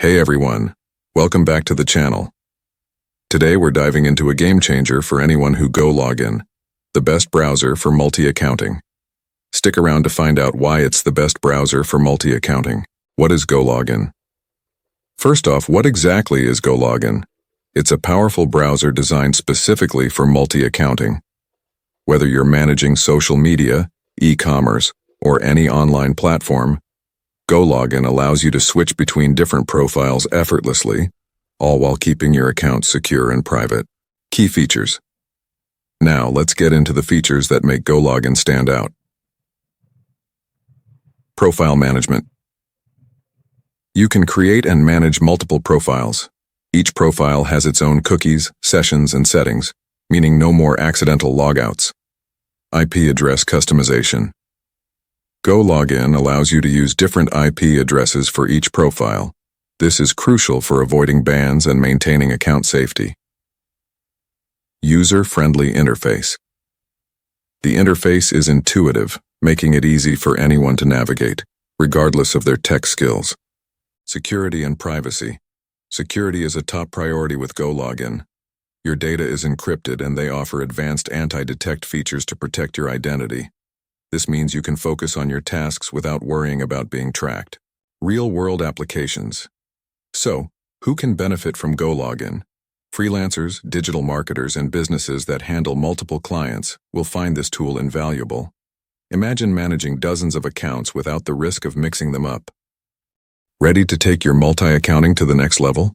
Hey everyone, welcome back to the channel. Today we're diving into a game changer for anyone who GoLogin, the best browser for multi-accounting. Stick around to find out why it's the best browser for multi-accounting. What is GoLogin? First off, what exactly is GoLogin? It's a powerful browser designed specifically for multi-accounting. Whether you're managing social media, e-commerce, or any online platform, GoLogin allows you to switch between different profiles effortlessly, all while keeping your account secure and private. Key features. Now, let's get into the features that make GoLogin stand out. Profile management. You can create and manage multiple profiles. Each profile has its own cookies, sessions, and settings, meaning no more accidental logouts. IP address customization. GoLogin allows you to use different IP addresses for each profile. This is crucial for avoiding bans and maintaining account safety. User-friendly interface. The interface is intuitive, making it easy for anyone to navigate, regardless of their tech skills. Security and privacy. Security is a top priority with GoLogin. Your data is encrypted and they offer advanced anti-detect features to protect your identity. This means you can focus on your tasks without worrying about being tracked. Real-world applications. So, who can benefit from GoLogin? Freelancers, digital marketers, and businesses that handle multiple clients will find this tool invaluable. Imagine managing dozens of accounts without the risk of mixing them up. Ready to take your multi-accounting to the next level?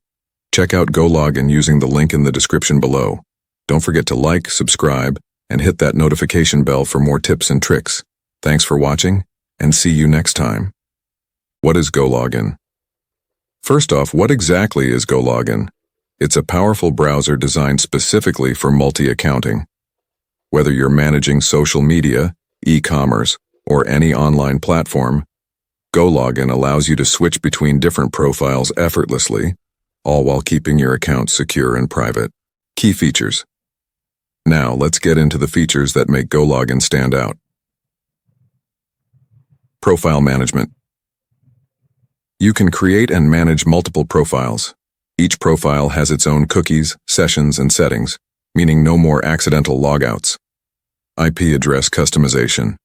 Check out GoLogin using the link in the description below. Don't forget to like, subscribe, and hit that notification bell for more tips and tricks. Thanks for watching, and see you next time. What is GoLogin? First off, what exactly is GoLogin? It's a powerful browser designed specifically for multi-accounting. Whether you're managing social media, e-commerce, or any online platform, GoLogin allows you to switch between different profiles effortlessly, all while keeping your account secure and private. Key features. Now, let's get into the features that make GoLogin stand out. Profile management. You can create and manage multiple profiles. Each profile has its own cookies, sessions, and settings, meaning no more accidental logouts. IP address customization.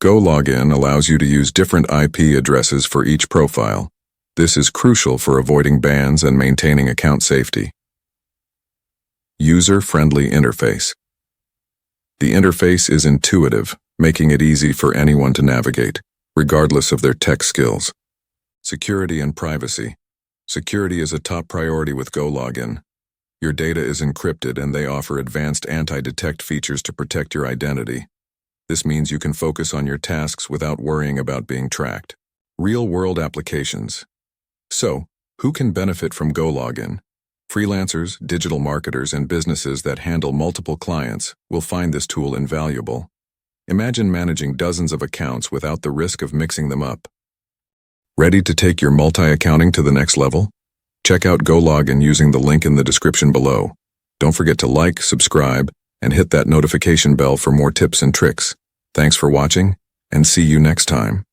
GoLogin allows you to use different IP addresses for each profile. This is crucial for avoiding bans and maintaining account safety. User-friendly interface. The interface is intuitive, making it easy for anyone to navigate, regardless of their tech skills. Security and privacy. Security is a top priority with GoLogin. Your data is encrypted and they offer advanced anti-detect features to protect your identity. This means you can focus on your tasks without worrying about being tracked. Real-world applications. So, who can benefit from GoLogin? Freelancers, digital marketers, and businesses that handle multiple clients will find this tool invaluable. Imagine managing dozens of accounts without the risk of mixing them up. Ready to take your multi-accounting to the next level? Check out GoLogin using the link in the description below. Don't forget to like, subscribe, and hit that notification bell for more tips and tricks. Thanks for watching, and see you next time.